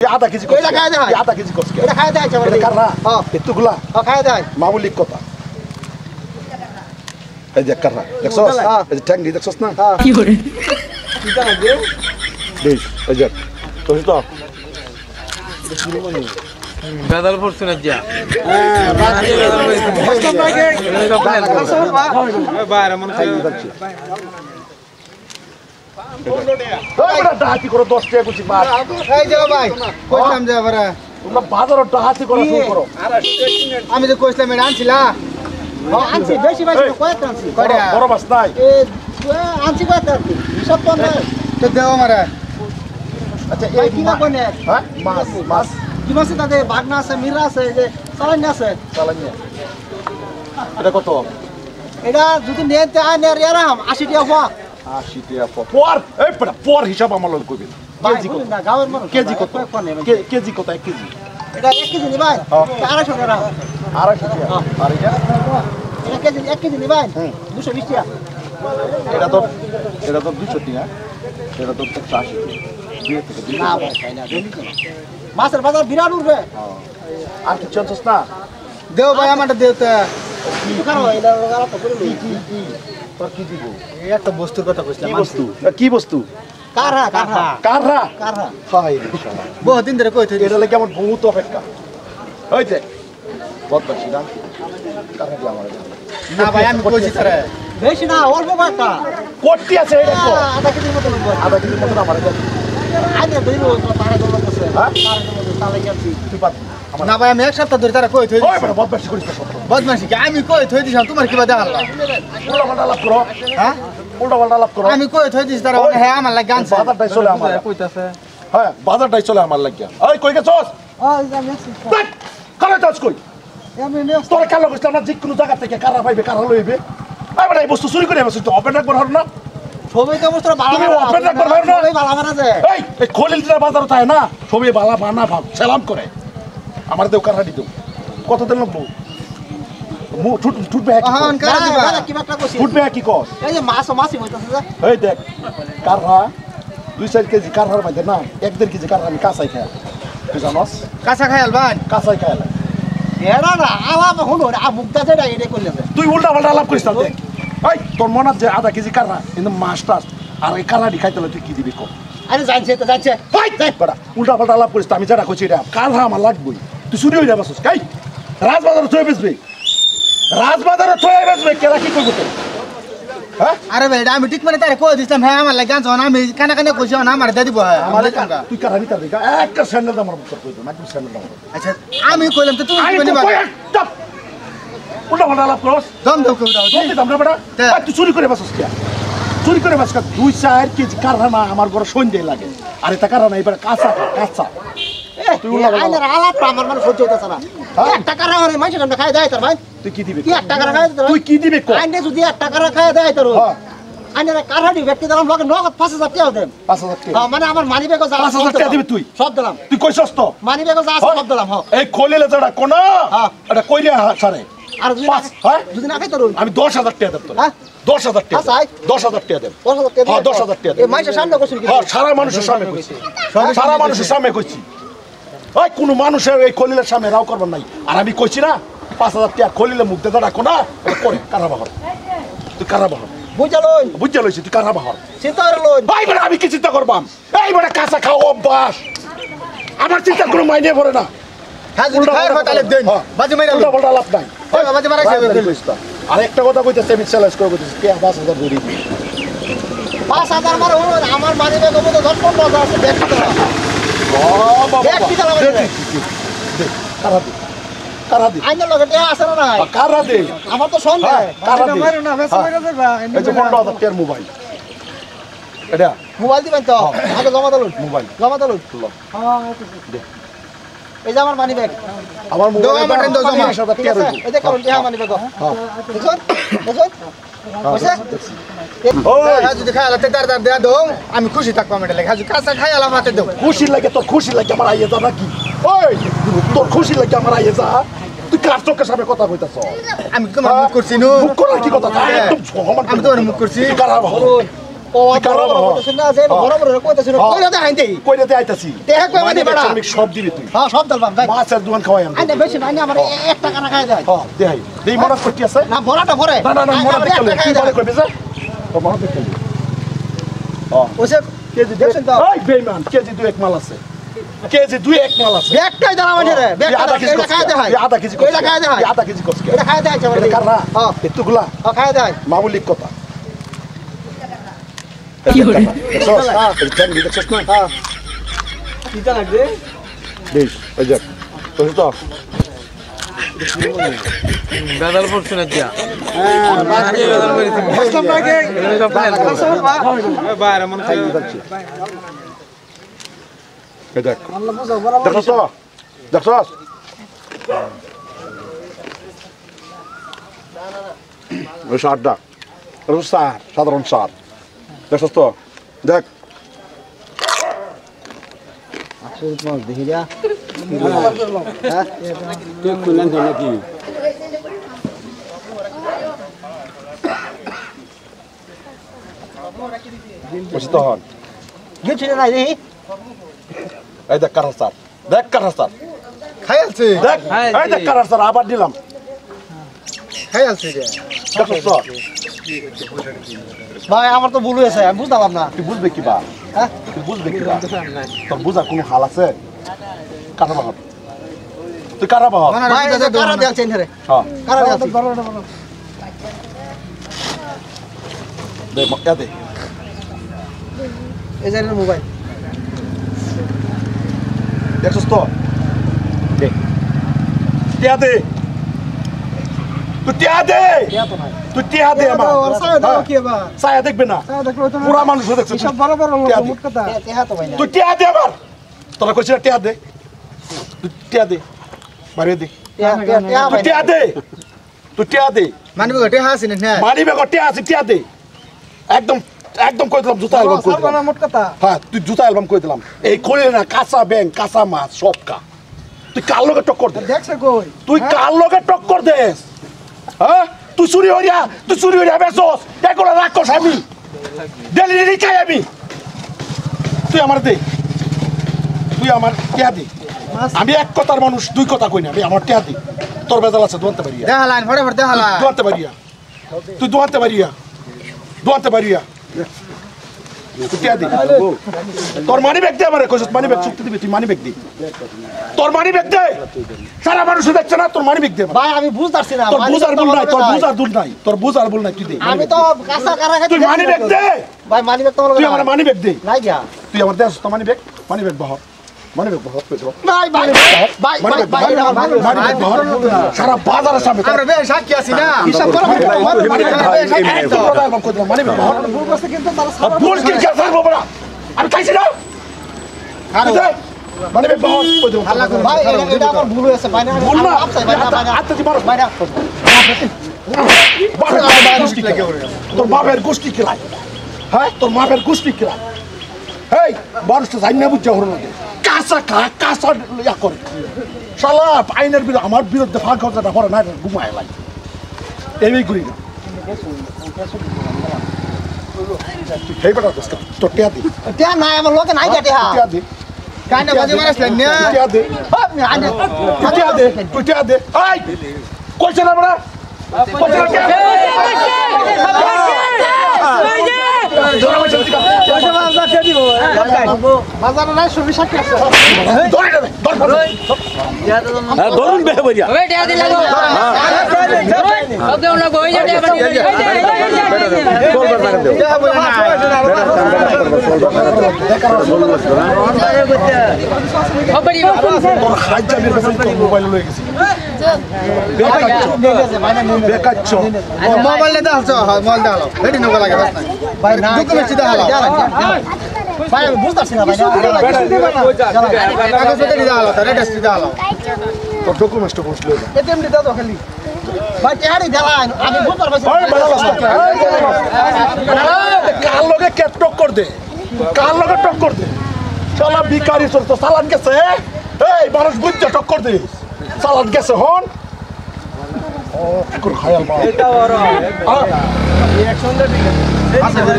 आधा केजी এটা খায় দেয় आधा केजी কষ্ট এটা খায় দেয় এটা কাররা হ্যাঁ এতগুলা খায় দেয় মামুলি কথা এই যে কাররা দেখছস এই যে ট্যাঙ্গি দেখছস না কি করে কিটা লাগে বেশ এই যে তো তো গাদাল পড়ছ না যা হ্যাঁ বাকি বাইরে মনে হয় তোমরা ডাহাতি করো 10 টাকা কুচি মাছ এই যে ভাই কইলাম যে বারা তোমরা বাজারে ডাহাতি করো শুরু করো আমি যে কইলাম এটা আনছিলা আনছি বেশি বেশি কয়েক আনছি কয়টা বড় মাছ নাই এ আনছি কয়েক আনছি সব তো না তো দেও আমারে আচ্ছা এই কিনা কোনে হ্যাঁ মাছ মাছ কি মাছ তাতে বাগনা আছে মিরা আছে যে চালানি আছে চালানি এটা কত এটা যদি নেতে আনে আরাম 80 টাকা পাওয়া 80 টাকা পর এই পর হিসাব আমার লগ কইবেন কেজি কত না গাওয়ের মানুষ কেজি কত কেজি কত 1 কেজি এটা 1 কেজি নি ভাই 250 টাকা 250 টাকা আর এটা কেজি 1 কেজি নি ভাই 220 টাকা এটা তো 200 টাকা এটা তো 180 না ভাই না মাছের বাজার বিরাট উঠবে আর কি চান্সস না দেও ভাই আমারটা দেও তো কি করো এটা গলা তো করে লই তোর কি দিব এই একটা বস্তুর কথা কইছিলাম কি বস্তু কারহা কাররা হাই রে বহু দিন ধরে কইতে এটা লাগে কেমন বহুত অপেক্ষা ওই যে বদমাশি না কাররা কি আমার না ভাই আমি কইছি তোরে বেশি না অল্প কয়টা কোটি আছে এটা তো আধা কেজির মতো লাগবে আধা কেজি মতো আমার কাছে আইনে দইরো তো তারে দল করছে হ্যাঁ তারে দল তালে গেছি তুই পাত না ভাই আমি এক সপ্তাহ ধরে তারা কই থই ওই বড় বদমাশি করিস না বদমাশি কি আমি কই থই দিছাম তোমার কিবা দেখাল উল্টা পাল্টা লাভ করো হ্যাঁ উল্টা পাল্টা লাভ করো আমি কই থই দিছি তারা হ্যাঁ আমার লাগে গান বাজারটাই চলে আমার কইতাছে হ্যাঁ বাজারটাই চলে আমার লাগিয়া ওই কই গেছস আমি কালে যাস কই আমি তোর কালো কইছ না যে কোনো জায়গা থেকে কারা পাইবে কারা লইবে আই বড় এই বস্তু চুরি করে বসে তো ওপেন রাখবার হর না সবাই তো বস্তু ভালো তুমি ওপেন রাখবার হর না সবাই ভালো মারা যায় এই খলিলটা বাজার তাই না সবই বালা বানা ভাব সালাম করে আমার দেও কারা দিও কত দিন লাগবো ঠুটবে হ্যাঁ কারা দিবা কি বাটা কইছি ঠুটবে কি কস এই যে মাছই হইতাছে যে এই দেখ কারহা 2-4 কেজি কারহার মধ্যে না 1-1.5 কেজি কারহা আমি কাঁচাই খাই তুই জানোস কাঁচা খায়াল ভাই কাঁচাই খাই এরা না আলাপ হলো আর মুক্তা যেটা এটা কইলেছে তুই উল্টা পাল্টা লাভ করিস না দেখ এই তোর মনে যে আধা কেজি কারহা কিন্তু মাছ টাছ আর এই কারহাটি খাইতে হলে তুই কি দিবি কম আরে জানছে তো জানছে উল্টা পাল্টা লাভ করিস আমি যেটা কইছি এটা কারহা আমার লাগবই তুই চুরি হয়ে যাবাস কাই রাজবাজারে থয়ে বেচবি রাজবাজারে থয়ে বেচবে কেরা কি করবো তুই হ্যাঁ আরে ভাই আমি ঠিক মানে তারে কই দিছিলাম হ্যাঁ আমার লাগে গান আমি কানা কানে কইছি না আমার দে দিব আমার তুই কারহা নিতে দিগা একটা স্যান্ডেল আমার মুখ কই দে না তুই স্যান্ডেল দাও আচ্ছা আমি কইলাম তো তুমি কি আমি বলবা চুপ উল্টা পাল্টা লাভ করস দম দাও কই দাও তুই দাম না বেটা তুই চুরি করে বাসস কি চুরি করে বাসকা 2-4 কেজি কারহা না আমার ঘরে সন্ধ্যে লাগে আর এটা কারহা না এবার কাঁচা তুই উল্টা আইনের আলাপ আমার মানে সহ্য হইতাছে না 1 টাকা রাখা রে মাইছে খাই দেয় তার ভাই তুই কি দিবি কি 1 টাকা রাখা দেয় তুই কি দিবি কো আইনে যদি 1 টাকা রাখা দেয় তোর আইনের কারহাডি ব্যক্তি দিলাম লগে নগদ 5000 টাকা দেন 5000 টাকা হ্যাঁ মানে আমার মানি ব্যাগও যা 5000 টাকা দিবি তুই সব দিলাম তুই কইছস তো মানি ব্যাগও যা আছে সব দিলাম হ্যাঁ এই খলিলে যেটা কোনা হ্যাঁ এটা কইলে সারে আর যদি হ্যাঁ যদি না খাই তোর আমি 10000 টাকা দেব তোর হ্যাঁ 10000 টাকা আচ্ছা 10000 টাকা দেব 10000 টাকা হ্যাঁ 10000 টাকা এই মাইছে সামনে কইছিস কি হ্যাঁ সারা মানুষের সামনে কইছি সারা মানুষের সামনে কইছি ওই কোন মানুষের এই খলিলের সামনে রাও করবার নাই আর আমি কইছি না 5000 টাকা খলিলে মুখ দে দাঁড়া কোনা এটা করে কারাবাহর তুই কারাবাহর বুঝা লইছি তুই কারাবাহর চিন্তা করে লই ভাই বড় আমি কি চিন্তা করবাম এই বড় কাঁচা খাও অভ্যাস আমার চিন্তা কোনো মাইনে পড়ে না হ্যাঁ যদি খায় তাহলে দেন বাজি মাইরা উল্টা পাল্টা লাভ নাই ওই বাজি মারাইছে আর একটা কথা কইতেছে আমি চ্যালেঞ্জ করে কইতেছি কে 5000 ধরি 5000 মারে আমার মানি ব্যাগ মতো 10-15 আছে ব্যক্তি দিলাম ও বাবা ব্যক্তি দিলাম দে কারা দে আইনের লগে টেয়া আছে না কারা দে আমার তো সন্দেহ কারা দে মারো না বেশ মাইরা যাবা এই যে 15000 টাকার মোবাইল এটা মোবাইল দিবেন তো আগে জমা দিলুন মোবাইল জমা দিলুন হ্যাঁ দে এই যে আমার মানি ব্যাগ আমার মোবাইল আমার দেন জমা 20000 টাকা রইছে এই দেখুন টেয়া মানি ব্যাগ হ্যাঁ দেখুন ওই যদি খাইলা তে দার দেয়া দাও আমি খুশি থাকবো আমি লাগে হাজু কাঁচা খাইলা মাতে দাও খুশি লাগে তোর খুশি লাগে আমার আইয়ে যা নাকি ওই তোর খুশি লাগে আমার আইয়ে যা তুই কার চোখের সামনে কথা কইতাছ আমি তোমার মুখ করছি নো মুখ করার কি কথা একদম সমান আমি তোমার মুখ করছি কারা বাহর কইরাতে আইতাছি সব দিবি তুই মাছের দোকান খাওয়াই আমি দেখাই দেই মরাস করতে আছে না না না মরা দেখলে কি বলে কইবে যে তো মরা দেখলে কেজি দেখছেন তো ওই বেঈমান কেজি 2 এক মাল আছে কেজি 2 এক মাল আছে ব্যাগটাই দাঁড়া মানে রে ব্যাগটা খায় দেখায় আধা কেজি কইলা খায় দেখায় আধা কেজি কষ্ট এটা খায় দেখায় এটা কাররা এতগুলা খায় দেখায় মামুলিক কথা কি হরে এই জান দেখছস না কিটা লাগবে বেশ ওই যাক তো বেদাল পড়ছে না যা বাইরে মনে হয় দেখ দেখছস দেখছস ওই সারটা সার সাধারণ সার দেখছস তো দেখ এই দেখ কার সার দেখ কার সার খাই আছে দেখ এই দেখ কার সার আবার দিলাম খাই আছে দেখছস তো ভাই আমার তো ভুল হয়েছে আমি বুঝলাম না তুই বুঝবে কি বা হ্যাঁ তুই বুঝবে কি বা তোর বুঝার কোনো হাল আছে কারা বাহর তুই কারা বাহর ভাই কারা দেখাচ্ছেন রে হ্যাঁ কারা দেখাচ্ছেন দে মক্কা দে এই যে মোবাইল দেখছস তো দে টিয়া দে তুই টিয়া দে তুই টিয়া দে আমার ছায়া দেখবে না পুরা মানুষ দেখছে তুই টিয়া দে আমার তোরা কইছিস টিয়া দে তুই টিয়া দে মারে দে তুই টিয়া দে তুই টিয়া দে মানিবে গটে হাসিন না মানিবে টিয়া আছে টিয়া দে একদম একদম কই দিলাম জুতা অ্যালবাম কই দিলাম মোট কথা হ্যাঁ তুই জুতা অ্যালবাম কই দিলাম এই কইলে না কাঁচা ব্যাং কাঁচা মাছ সব কা তুই কার লগে টক্কর দে দেখছ কই তুই কার লগে টক্কর দেস হ্যাঁ তুই চুরি হইয়া বেসস এগুলো রাখস আমি ডেলি খাই আমি তুই আমার দে তুই আমার টিয়া দে আমি এক কথার মানুষ দুই কথা কই না আমি আমার টিয়া দে তোর বেজাল আছে দোয়াতে পারিয়া দেখালাইন ফটাফট দেখালা দোয়াতে পারিয়া তুই দোয়াতে পারিয়া তুই টিয়া দে তোর মানি ব্যাগ দে আমারে কইছস মানি ব্যাগ চুক্তি দিবি তুই মানি ব্যাগ দে তোর মানি ব্যাগ দে সারা মানুষ দেখছে না তোর মানি ব্যাগ দে ভাই আমি বুঝতাছি না তোর বুঝার ভুল নাই তুই দে আমি তো কাঁচা কারা খাই তুই মানি ব্যাগ দে ভাই মানি ব্যাগ তো তুই আমার মানি ব্যাগ দে নাই গিয়া তুই আমার দেশ তো মানি ব্যাগ বহর কই দাও ভাই ভাই ভাই মানি ব্যাগ বহর সারা বাজারের সামনে আমরা বে সাক্ষী আছি না হিসাব করো মানি ব্যাগ বহর ভুল করছে কিন্তু তারা ভুল কি স্যার বাবা আমি খাইছি না মানি ব্যাগ বহর কই দাও ভাই এটা আমার ভুল হয়েছে ভাই না ভুল না আত্মা দি মারো ভাই না তোর বাপের গোষ্ঠী খেলায় হ্যাঁ তোর বাপের গোষ্ঠী খেলায় এই মানুষ তো জানি না বুঝছে হলো না কাঁচা কাঁচা ইয়া করে শালা আইনের বিরুদ্ধে আমার বিরুদ্ধে ফাঁক হচ্ছে পরে না ঘুমায় লাই এই করি না সেই বেটা দোস্ত তোর টিয়া দি টিয়া নাই আমার লোকে নাই টিয়া টিয়া দি কানে বাজে মারছলেন না টিয়া দি আপনি আনে তুই টিয়া দে এই কইছ না বড়া কইছ না বাজারে নাই সবই সাক্ষী আছে ধরুন বেহে বলিয়া মোবাইল লয়ে গেছি বেকাচ্ছ মোবাইল দাও মোবাইল দাও রেডি নগা লাগে বাস ভাই না ডকুমেন্ট সিধা হালা ভাই আমি বুঝতাছি না ভাই কাগজ সিধা হালা রেডি সিধা হালা তোর ডকুমেন্টস লয়ে যা এটিএম দি দাও খালি ভাই টিয়ারি দেলাইন আমি বুঝতার পাইছি কার লগে কে টক্কর দে কার লগে টক্কর দে শালা ভিখারি চলতো সালান গেছে এই মানুষ বুঝতে টক্কর দে সালান গেছে হন ও এখন খায়াল মা এটা বড় রিঅ্যাকশন দে